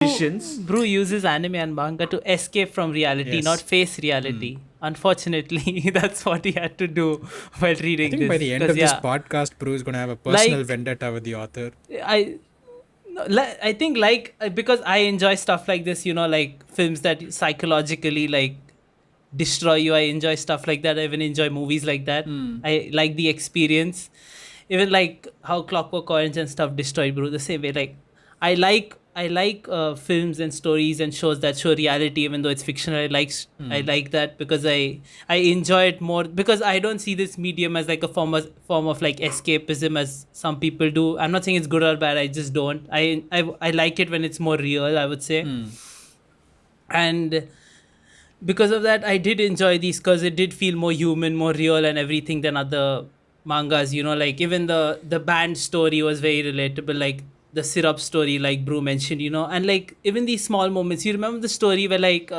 magicians. Brew uses anime and manga to escape from reality, Yes. not face reality. Unfortunately, that's what he had to do while I reading think this. by the end 'Cause, of this podcast, Brew is going to have a personal like vendetta with the author. I, no, I think because I enjoy stuff like this, like films that psychologically like destroy you. I enjoy stuff like that. I even enjoy movies like that. I like the experience, even like how Clockwork Orange and stuff destroyed Brew the same way. Like I like films and stories and shows that show reality, even though it's fictional. I like that because I enjoy it more because I don't see this medium as like a form of like escapism as some people do. I'm not saying it's good or bad. I just don't. I like it when it's more real, I would say. And because of that, I did enjoy these because it did feel more human, more real, and everything than other mangas. Like even the band story was very relatable. Like the syrup story, like Brew mentioned, and like even these small moments. You remember the story where like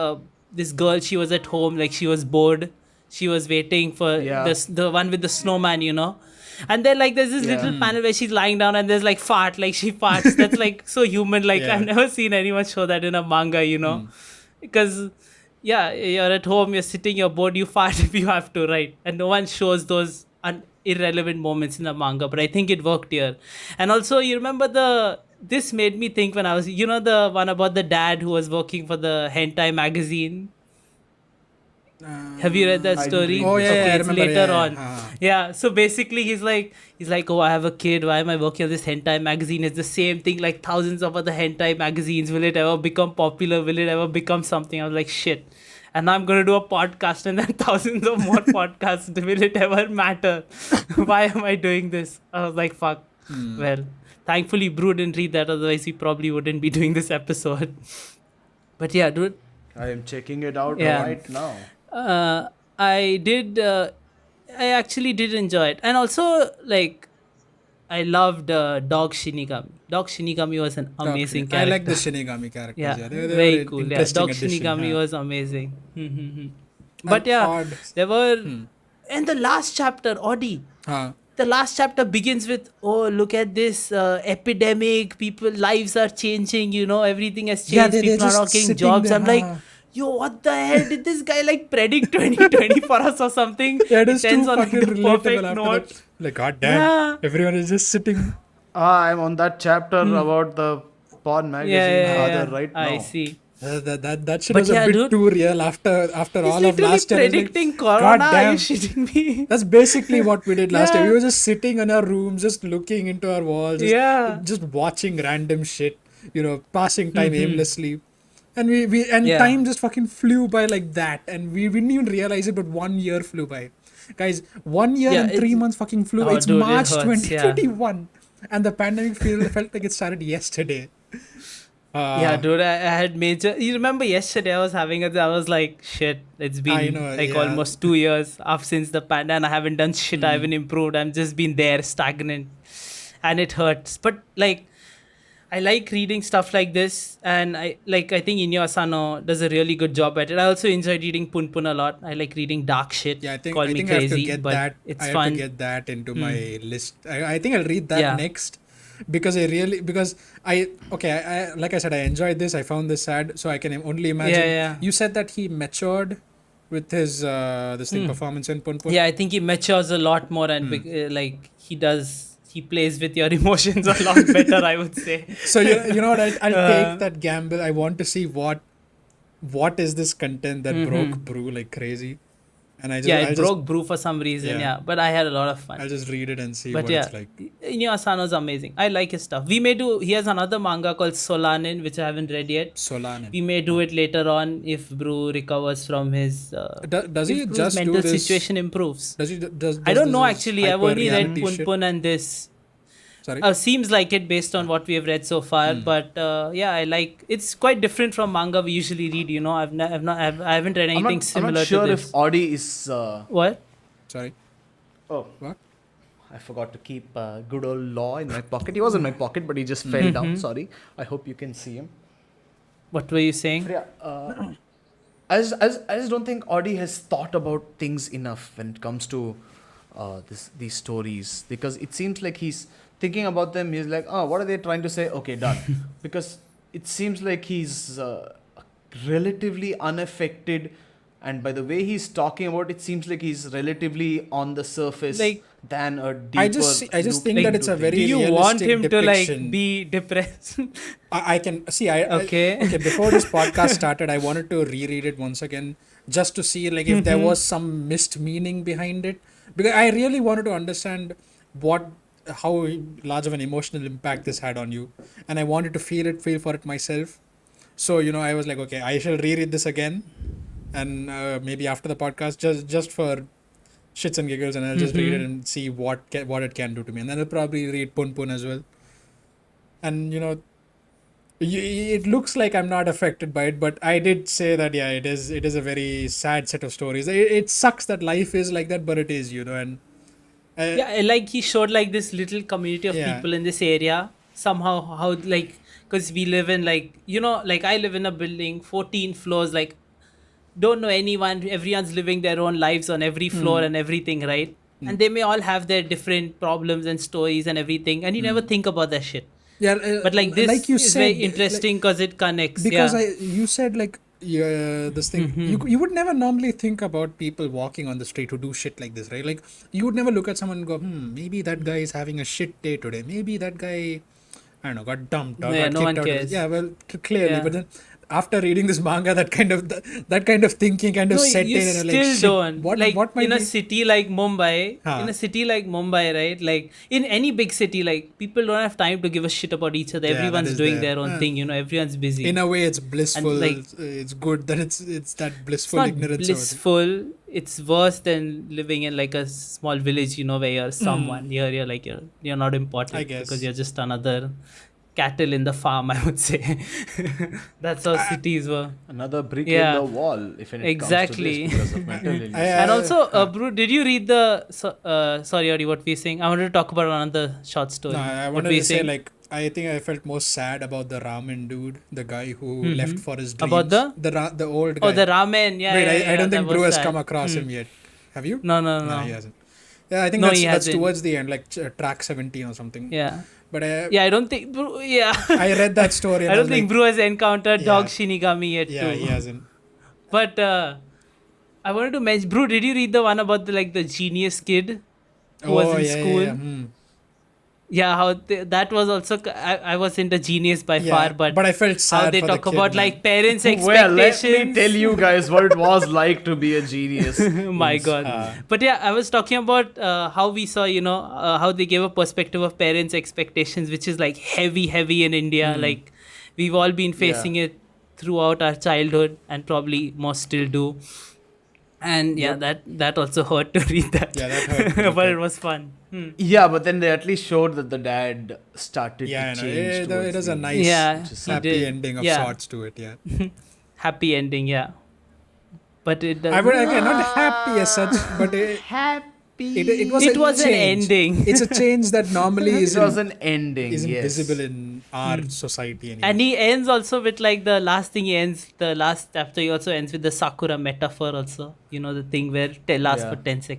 this girl, she was at home, like she was bored, she was waiting for Yeah. the one with the snowman, and then like there's this little panel where she's lying down and there's like fart, like she farts. That's like so human. Like Yeah. I've never seen anyone show that in a manga, because yeah, you're at home, you're sitting, you're bored, you fart if you have to, right? And no one shows those irrelevant moments in the manga, but I think it worked here. And also, you remember this made me think when I was, the one about the dad who was working for the hentai magazine. Have you read that I didn't story? read Oh, yeah, yeah, I it's remember, later yeah, on. yeah. Yeah, so basically he's like, oh, I have a kid. Why am I working on this hentai magazine? It's the same thing like thousands of other hentai magazines. Will it ever become popular? Will it ever become something? I was like, shit. And now I'm going to do a podcast and then thousands of more podcasts. Will it ever matter? Why am I doing this? I was like, fuck. Well, thankfully Brew didn't read that. Otherwise, he probably wouldn't be doing this episode. But yeah, dude. I am checking it out Yeah. right now. I actually did enjoy it. And also, like, I loved Dog Shinigami. Dog Shinigami was an amazing I character. like the Shinigami characters. Yeah, Yeah, they very were cool. Yeah, interesting Dog addition, Shinigami yeah. was amazing. But yeah, odd. there were. And the last chapter, Audi. Huh. The last chapter begins with, oh, look at this epidemic. People, lives are changing. Everything has changed. Yeah, they're People are just not getting sitting jobs. there, I'm like, huh. yo, what the hell did this guy like predict 2020 for us or something? Yeah, it is ends too on like fucking the relatable perfect after note. that. Like, goddamn, Yeah. everyone is just sitting. I'm on that chapter about the porn magazine Yeah. right now. I see. That shit But was yeah, a bit dude, too real after He's all of literally last year. I was like, predicting Corona. Are you goddamn. shitting me? That's basically what we did last Yeah. year. We were just sitting in our rooms, just looking into our walls, just watching random shit, passing time aimlessly. And Yeah. time just fucking flew by like that. And we didn't even realize it, but 1 year flew by. Guys, 1 year Yeah, and 3 months fucking flew by. Oh, It's dude, it March hurts, 2021. And the pandemic felt like it started yesterday. Yeah, dude, I had major. You remember yesterday I was having I was like, shit, it's been know, like yeah. almost 2 years since the pandemic. I haven't done shit. I haven't improved. I'm just been there, stagnant, and it hurts. But like, I like reading stuff like this, and I think Inyo Asano does a really good job at it. I also enjoy reading Punpun a lot. I like reading dark shit. Yeah, I think Call I me think I have crazy, to get but that. it's I have fun. to get that into my list. I think I'll read that Yeah. next because I like I said, I enjoyed this. I found this sad, so I can only imagine. Yeah. You said that he matured with his this thing performance in Punpun. Yeah, I think he matures a lot more, and like he plays with your emotions a lot better, I would say. So you know what? I'll take that gamble. I want to see what is this content that broke Brew like crazy, and It broke Brew for some reason. Yeah. Yeah, but I had a lot of fun. I'll just read it and see But what yeah, it's like. Inyo Asano's amazing. I like his stuff. He has another manga called Solanin, which I haven't read yet. Solanin. We may do it later on if Brew recovers from his. Does he if Brew's just mental do this? situation improves. Does I don't know this actually. I've only read hyper-reality shit? Punpun and this. Sorry. Seems like it based on what we have read so far, but yeah, I like. It's quite different from manga we usually read. I haven't read anything I'm similar not sure to this. if Audi is. What? Sorry. Oh, What? I forgot to keep good old Law in my pocket. He was in my pocket, but he just fell down. Sorry. I hope you can see him. What were you saying? But yeah, I just don't think Audi has thought about things enough when it comes to these stories, because it seems like he's thinking about them. He's like, oh, what are they trying to say? Okay, done. Because it seems like he's relatively unaffected, and by the way he's talking about it, seems like he's relatively on the surface Like, than a deeper. I just think look that it's a into very do things. you want realistic him to like depiction. be depressed? I can see. Okay. Okay. Before this podcast started, I wanted to reread it once again just to see like if there was some missed meaning behind it, because I really wanted to understand how large of an emotional impact this had on you, and I wanted to feel for it myself. So I was like, okay, I shall reread this again, and maybe after the podcast, just for shits and giggles, and I'll just read it and see what it can do to me, and then I'll probably read Pun Pun as well. And it looks like I'm not affected by it, but I did say that it is a very sad set of stories. It sucks that life is like that, but it is, and Yeah, like he showed like this little community of Yeah. people in this area. Somehow, how like, because we live in like, like I live in a building, 14 floors, like, don't know anyone. Everyone's living their own lives on every floor and everything, right? And they may all have their different problems and stories and everything, and you never think about that shit. yeah. But like this like you is said, very like- interesting because it connects. because yeah. you said like this thing you would never normally think about people walking on the street who do shit like this, right? Like you would never look at someone and go, maybe that guy is having a shit day today, maybe that guy, I don't know, got dumped or Yeah, got no kicked one out. cares. Yeah, well, clearly, Yeah. but then after reading this manga, that kind of thinking kind of No, set you in, and still you're like, shit, don't. what might in a be? city like Mumbai, Huh. in a city like Mumbai, right? Like in any big city, like people don't have time to give a shit about each other. Yeah, that Everyone's is doing there. their own thing. Everyone's busy. In a way, it's blissful. like- It's good that it's that It's blissful not ignorance. of it. blissful. It's worse than living in like a small village, where you're someone. Here, you're like you're not important. I guess. Because you're just another cattle in the farm. I would say that's how cities were. Another brick Yeah. in the wall, if it Exactly. comes to this, because of mental illness. And also, Bru, did you read the? Sorry, Adi, what we're saying? I wanted to talk about another short story. No, I What wanted were you to say saying? like I think I felt most sad about the ramen dude, the guy who left for his dreams. About the old guy. Oh, the ramen. Yeah, Wait, yeah, yeah, I don't that think was Brew has sad. come across him yet. Have you? No. he hasn't. Yeah, I think No, that's he that's hasn't. towards the end, like track 17 or something. Yeah, But yeah. I don't think. Yeah. I read that story. And I don't was think like, Brew has encountered Dog Yeah. Shinigami yet Yeah, too. he hasn't. But I wanted to mention, Brew, did you read the one about the genius kid who was in school? Hmm. Yeah, how that was also. I was into genius by Yeah, far, but I felt sad how they for the talk kid, about man. like parents' Well, expectations. let me tell you guys what it was like to be a genius. My God. But yeah, I was talking about how we saw, how they gave a perspective of parents' expectations, which is like heavy in India. Like we've all been facing it throughout our childhood and probably most still do. And that also hurt to read that. Yeah, that hurt to look But at. it was fun. Yeah, but then they at least showed that the dad started Yeah, to I know. change. It towards was the a end. nice, Yeah, he happy did. ending of Yeah. sorts to it. Yeah. Happy ending, yeah. But it I would again not happy as such, but it was It a was an change. ending. It's a change that normally It isn't was an ending. isn't yes. visible in our society anymore. And he ends also with like the last thing he ends, the last chapter he also ends with the Sakura metaphor also. The thing where it lasts Yeah. for 10 seconds.